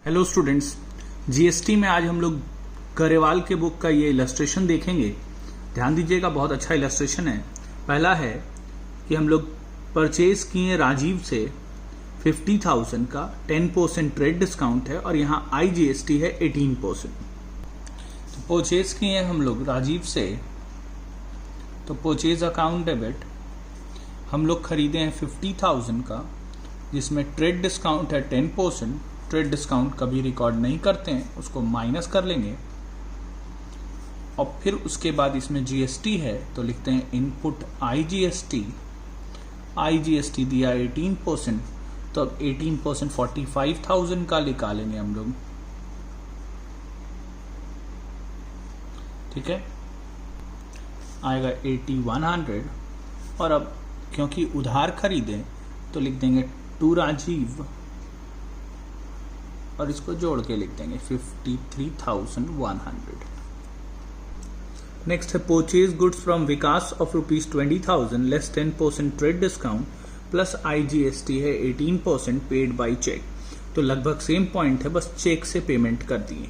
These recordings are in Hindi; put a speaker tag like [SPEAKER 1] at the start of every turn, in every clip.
[SPEAKER 1] हेलो स्टूडेंट्स, जीएसटी में आज हम लोग गरेवाल के बुक का ये इलस्ट्रेशन देखेंगे। ध्यान दीजिएगा, बहुत अच्छा इलस्ट्रेशन है। पहला है कि हम लोग परचेज किए राजीव से 50,000 का 10% ट्रेड डिस्काउंट है और यहाँ आईजीएसटी है 18%। तो परचेज किए हम लोग राजीव से, तो परचेज अकाउंट डेबिट हम लोग खरीदे हैं 50,000 का, जिसमें ट्रेड डिस्काउंट है 10%। ट्रेड डिस्काउंट कभी रिकॉर्ड नहीं करते हैं, उसको माइनस कर लेंगे और फिर उसके बाद इसमें जीएसटी है तो लिखते हैं इनपुट आईजीएसटी। आईजीएसटी दिया 18%, तो अब 18% 45,000 का निकालेंगे हम लोग। ठीक है, आएगा 8100। और अब क्योंकि उधार खरीदे तो लिख देंगे टू राजीव और इसको जोड़ के लिख देंगे 53,100। नेक्स्ट है purchase goods from Vikas of ₹20,000 less 10% trade discount plus IGST है 18% पेड बाय चेक। तो लगभग सेम पॉइंट है, बस चेक से पेमेंट कर दिए।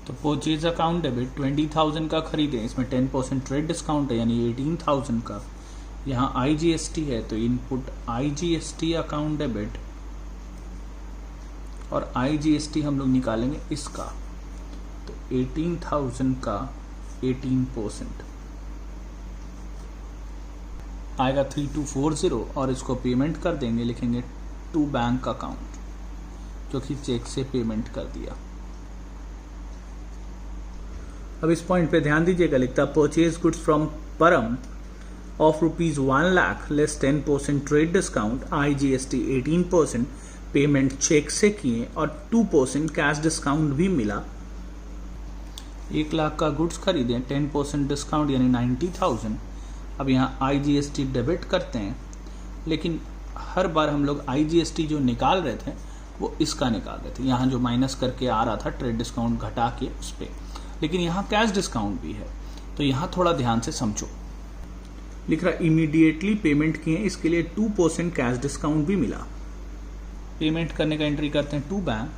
[SPEAKER 1] तो परचेज अकाउंट डेबिट 20,000 का खरीदे, इसमें 10% ट्रेड डिस्काउंट है यानी 18,000 का। यहाँ आईजीएसटी है तो इनपुट आईजीएसटी अकाउंट डेबिट और आईजीएसटी हम लोग निकालेंगे इसका, तो 18,000 का 18% आएगा 3240 और इसको पेमेंट कर देंगे, लिखेंगे टू बैंक अकाउंट, जो कि चेक से पेमेंट कर दिया। अब इस पॉइंट पे ध्यान दीजिएगा, लिखता purchase goods from Param of ₹1 lakh less 10% trade discount IGST 18% payment cheque से किए और 2% कैश डिस्काउंट भी मिला। 1 लाख का गुड्स खरीदे, 10% डिस्काउंट यानी 90,000। अब यहाँ आईजीएसटी डेबिट करते हैं, लेकिन हर बार हम लोग आईजीएसटी जो निकाल रहे थे वो इसका निकाल रहे थे, यहाँ जो माइनस करके आ रहा था ट्रेड डिस्काउंट घटा के उस पर, लेकिन यहाँ कैश डिस्काउंट भी है। तो यहाँ थोड़ा ध्यान से समझो, लिख रहा इमीडिएटली पेमेंट किए, इसके लिए 2% कैश डिस्काउंट भी मिला। पेमेंट करने का एंट्री करते हैं टू बैंक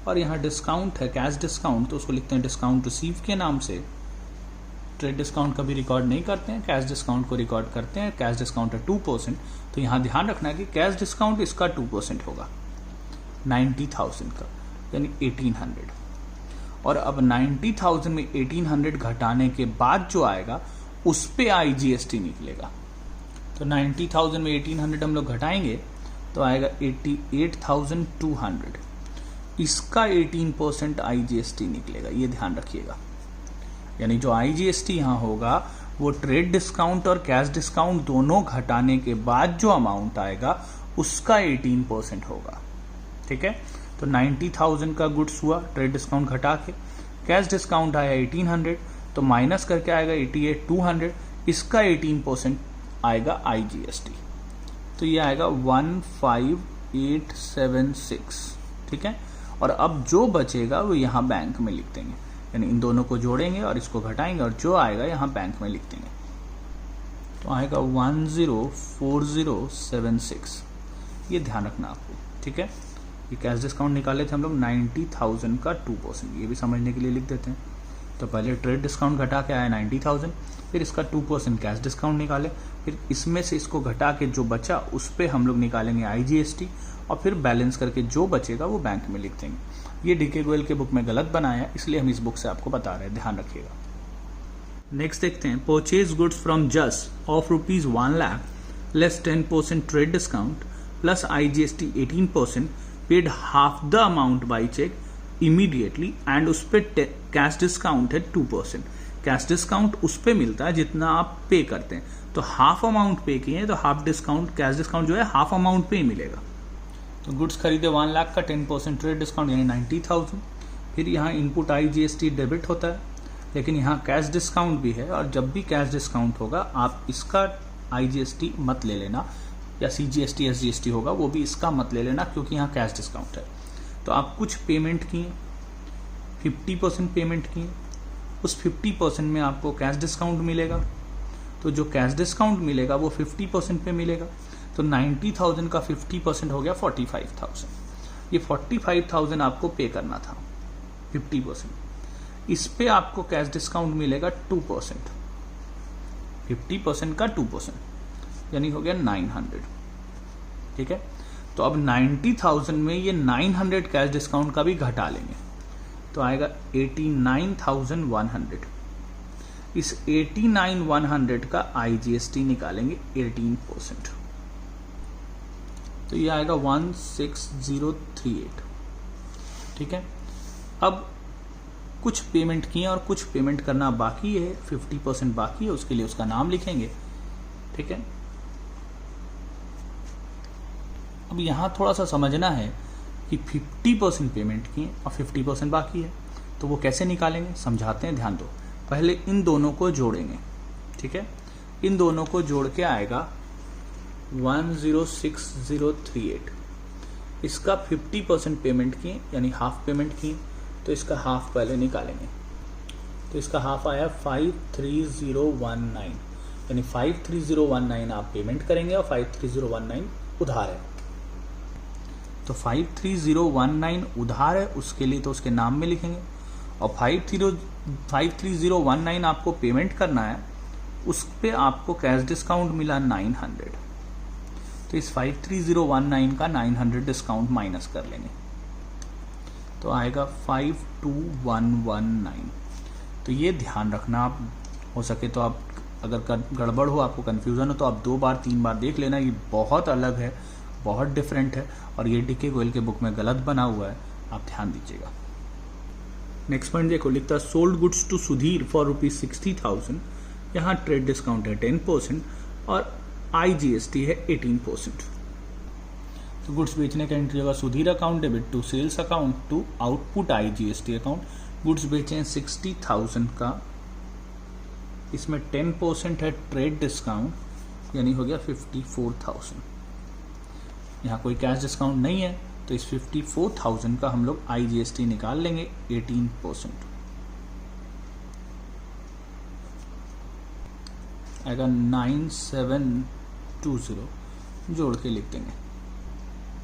[SPEAKER 1] और यहाँ डिस्काउंट है कैश डिस्काउंट, तो उसको लिखते हैं डिस्काउंट रिसीव के नाम से। ट्रेड डिस्काउंट कभी रिकॉर्ड नहीं करते हैं, कैश डिस्काउंट को रिकॉर्ड करते हैं। कैश डिस्काउंट है 2%, तो यहाँ ध्यान रखना है कि कैश डिस्काउंट इसका 2% होगा 90,000 का, यानी 1800। और अब 90,000 में 1800 घटाने के बाद जो आएगा उस पे आईजीएसटी निकलेगा। तो 90,000 में 1800 हम लोग घटाएंगे तो आएगा 88,200। इसका 18% आईजीएसटी निकलेगा, ये ध्यान रखिएगा। यानी जो आईजीएसटी यहाँ होगा वो ट्रेड डिस्काउंट और कैश डिस्काउंट दोनों घटाने के बाद जो अमाउंट आएगा उसका 18% होगा। ठीक है, तो 90,000 का गुड्स हुआ ट्रेड डिस्काउंट घटा के, कैश डिस्काउंट आया 1800, तो माइनस करके आएगा 88,200। इसका 18% आएगा आईजीएसटी, तो ये आएगा 15,876। ठीक है, और अब जो बचेगा वो यहाँ बैंक में लिख देंगे, यानी इन दोनों को जोड़ेंगे और इसको घटाएंगे और जो आएगा यहाँ बैंक में लिख देंगे, तो आएगा 104076। ये ध्यान रखना आपको। ठीक है, ये कैश डिस्काउंट निकाले थे हम लोग 90,000 का 2%, ये भी समझने के लिए लिख देते हैं। तो पहले ट्रेड डिस्काउंट घटा के आया 90,000, फिर इसका 2% कैश डिस्काउंट निकाले, फिर इसमें से इसको घटा के जो बचा उस पे हम लोग निकालेंगे आईजीएसटी और फिर बैलेंस करके जो बचेगा वो बैंक में लिख देंगे। ये डीके गोयल के बुक में गलत बनाया है, इसलिए हम इस बुक से आपको बता रहे हैं, ध्यान रखिएगा। नेक्स्ट देखते हैं purchase goods from Jas of ₹1 lakh less 10% trade discount plus IGST 18% paid half the amount by cheque immediately and उस पर कैश डिस्काउंट है 2%। कैश डिस्काउंट उस पे मिलता है जितना आप पे करते हैं, तो हाफ अमाउंट पे किए तो हाफ डिस्काउंट कैश डिस्काउंट जो है हाफ अमाउंट पे ही मिलेगा। तो गुड्स खरीदे 1 लाख का 10% ट्रेड डिस्काउंट यानी 90,000। फिर यहाँ इनपुट आईजीएसटी डेबिट होता है, लेकिन यहाँ कैश डिस्काउंट भी है, और जब भी कैश डिस्काउंट होगा आप इसका आईजीएसटी मत ले लेना, या सीजीएसटी एसजीएसटी होगा वो भी इसका मत ले लेना, क्योंकि यहाँ कैश डिस्काउंट है। तो आप कुछ पेमेंट किए, 50% पेमेंट किए, उस 50% में आपको कैश डिस्काउंट मिलेगा, तो जो कैश डिस्काउंट मिलेगा वो 50% पे मिलेगा। तो 90,000 का 50% हो गया 45,000। ये 45,000 आपको पे करना था 50%, इस पे आपको कैश डिस्काउंट मिलेगा 2%, 50% का 2%, यानी हो गया 900। ठीक है, तो अब 90,000 में ये 900 कैश डिस्काउंट का भी घटा लेंगे, तो आएगा 89,100। इस 89,100 का IGST निकालेंगे 18%, तो ये आएगा 16,038। ठीक है, अब कुछ पेमेंट किए और कुछ पेमेंट करना बाकी है, 50% बाकी है, उसके लिए उसका नाम लिखेंगे। ठीक है, अब यहां थोड़ा सा समझना है कि 50% पेमेंट किए और 50% बाकी है, तो वो कैसे निकालेंगे समझाते हैं, ध्यान दो। पहले इन दोनों को जोड़ेंगे। ठीक है, इन दोनों को जोड़ के आएगा 106038। इसका 50% पेमेंट किए यानी हाफ पेमेंट किए, तो इसका हाफ पहले निकालेंगे, तो इसका हाफ आया 53019, यानी 53019 आप पेमेंट करेंगे और 53019 उधार है। तो 53019 उधार है, उसके लिए तो उसके नाम में लिखेंगे, और 53019 आपको पेमेंट करना है, उस पे आपको कैश डिस्काउंट मिला 900, तो इस 53019 का 900 डिस्काउंट माइनस कर लेंगे, तो आएगा 52119। तो ये ध्यान रखना, आप हो सके तो आप अगर गड़बड़ हो, आपको कंफ्यूजन हो, तो आप 2 बार 3 बार देख लेना, ये बहुत अलग है, बहुत डिफरेंट है, और ये DK गोयल के बुक में गलत बना हुआ है, आप ध्यान दीजिएगा। नेक्स्ट पॉइंट देखो, लिखता है sold goods to Sudhir for ₹60,000, यहाँ ट्रेड डिस्काउंट है 10% और IGST है 18%। तो गुड्स बेचने का एंट्री होगा Sudhir account debit to sales account to output IGST account. Goods बेचे हैं 60,000 का, इसमें 10% है ट्रेड डिस्काउंट, यानी हो गया 54,000। यहाँ कोई कैश डिस्काउंट नहीं है, तो इस 54,000 का हम लोग IGST निकाल लेंगे 18%, आएगा 9720, जोड़ के लिख देंगे,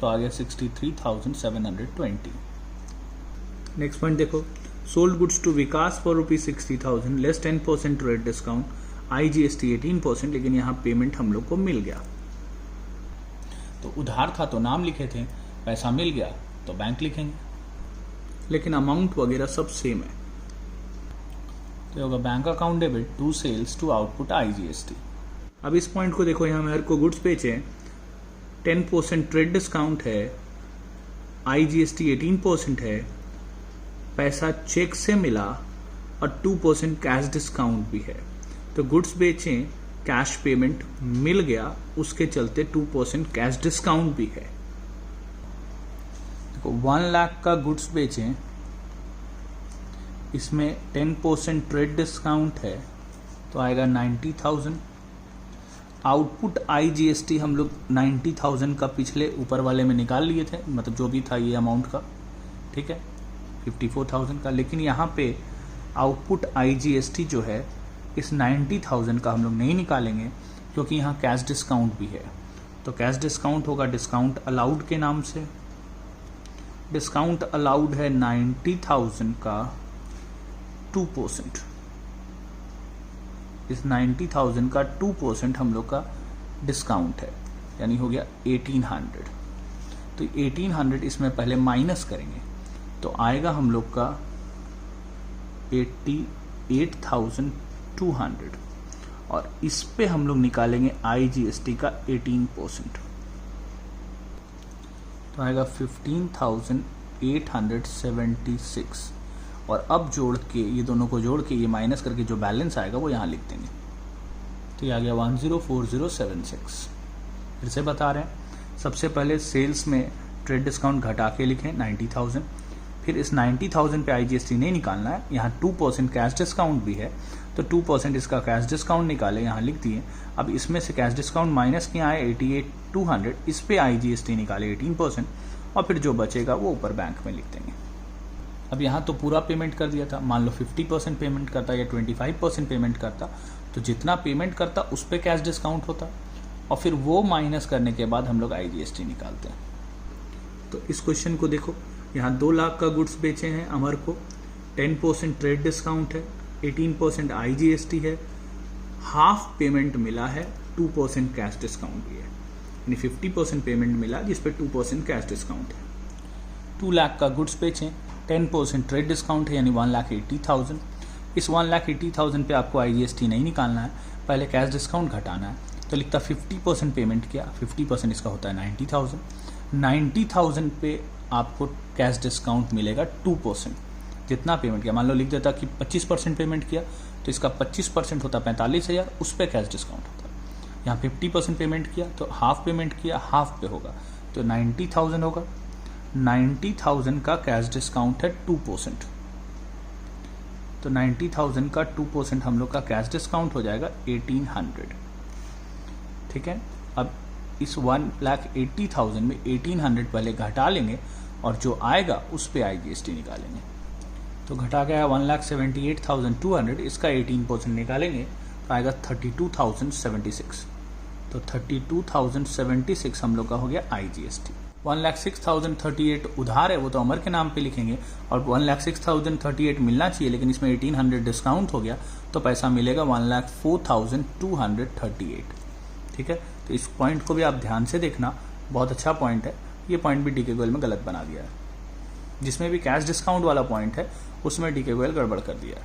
[SPEAKER 1] तो आ गया 63,720। नेक्स्ट पॉइंट देखो, sold goods to Vikas for ₹60,000 less 10% trade discount, IGST 18%, लेकिन यहाँ पेमेंट हम लोग को मिल गया। तो उधार था तो नाम लिखे थे, पैसा मिल गया तो बैंक लिखेंगे, लेकिन अमाउंट वगैरह सब सेम है, तो होगा bank account debit to sales to output IGST। अब इस पॉइंट को देखो, यहाँ मेरे को गुड्स बेचे 10% ट्रेड डिस्काउंट है, IGST 18% है, पैसा चेक से मिला और 2% कैश डिस्काउंट भी है। तो गुड्स बेचे, कैश पेमेंट मिल गया, उसके चलते 2% कैश डिस्काउंट भी है। देखो 1 लाख का गुड्स बेचे, इसमें 10% ट्रेड डिस्काउंट है, तो आएगा 90,000। आउटपुट IGST हम लोग 90,000 का पिछले ऊपर वाले में निकाल लिए थे, मतलब जो भी था ये अमाउंट का, ठीक है, 54,000 का, लेकिन यहाँ पे आउटपुट IGST जो है इस 90,000 का हम लोग नहीं निकालेंगे, क्योंकि यहाँ कैश डिस्काउंट भी है। तो कैश डिस्काउंट होगा डिस्काउंट अलाउड के नाम से, डिस्काउंट अलाउड है 90,000 का 2%, इस 90,000 का 2% हम लोग का डिस्काउंट है, यानी हो गया 1800। तो 1800 इसमें पहले माइनस करेंगे, तो आएगा हम लोग का 88,200, और इस पे हम लोग निकालेंगे IGST का 18%, तो आएगा 15,876। और अब जोड़ के, ये दोनों को जोड़ के, ये माइनस करके जो बैलेंस आएगा वो यहाँ लिख देंगे, तो ये आ गया 104076। फिर से बता रहे हैं, सबसे पहले सेल्स में ट्रेड डिस्काउंट घटा के लिखें 90,000, फिर इस 90,000 पे IGST नहीं निकालना है, यहाँ 2% कैश डिस्काउंट भी है, तो 2% इसका कैश डिस्काउंट निकाले, यहाँ लिख दिए। अब इसमें से कैश डिस्काउंट माइनस किया है 88,200, इस पे IGST निकाले 18%, और फिर जो बचेगा वो ऊपर बैंक में लिख देंगे। अब यहाँ तो पूरा पेमेंट कर दिया था, मान लो 50% पेमेंट करता या 25% पेमेंट करता, तो जितना पेमेंट करता उस पर कैश डिस्काउंट होता, और फिर वो माइनस करने के बाद हम लोग IGST निकालते हैं। तो इस क्वेश्चन को देखो, यहाँ 2 लाख का गुड्स बेचे हैं अमर को, 10% ट्रेड डिस्काउंट है, 18% IGST है, हाफ पेमेंट मिला है, 2% कैश डिस्काउंट भी है, यानी 50% पेमेंट मिला जिस पे 2% कैश डिस्काउंट है। 2 लाख का गुड्स बेचें, 10% ट्रेड डिस्काउंट है यानी 1,80,000। इस 1,80,000 पे आपको IGST नहीं निकालना है, पहले कैश डिस्काउंट घटाना है। तो लिखता 50% पेमेंट किया, 50% इसका होता है 90,000। 90,000 पे आपको कैश डिस्काउंट मिलेगा 2%। जितना पेमेंट किया, मान लो लिख देता कि 25% पेमेंट किया तो इसका 25% होता 45,000, उस पर कैश डिस्काउंट होता। यहाँ 50% पेमेंट किया तो हाफ पेमेंट किया, हाफ पे होगा तो 90,000 होगा। 90,000 का कैश डिस्काउंट है 2%, तो 90,000 का 2% हम लोग का कैश डिस्काउंट हो जाएगा 1,800। ठीक है, अब इस 1,80,000 में 1,800 पहले घटा लेंगे और जो आएगा उस पे IGST निकालेंगे। तो घटा गया 1,78,200, इसका 18% निकालेंगे तो आएगा 32,076। तो 32,076 हम लोग का हो गया IGST। 1,06,038 उधार है, वो तो अमर के नाम पे लिखेंगे, और 1,06,038 मिलना चाहिए, लेकिन इसमें 1,800 डिस्काउंट हो गया तो पैसा मिलेगा 1,04,238। ठीक है, तो इस पॉइंट को भी आप ध्यान से देखना, बहुत अच्छा पॉइंट है। ये पॉइंट भी DK गोयल में गलत बना दिया है, जिसमें भी कैश डिस्काउंट वाला पॉइंट है उसमें DK गोयल गड़बड़ कर दिया है।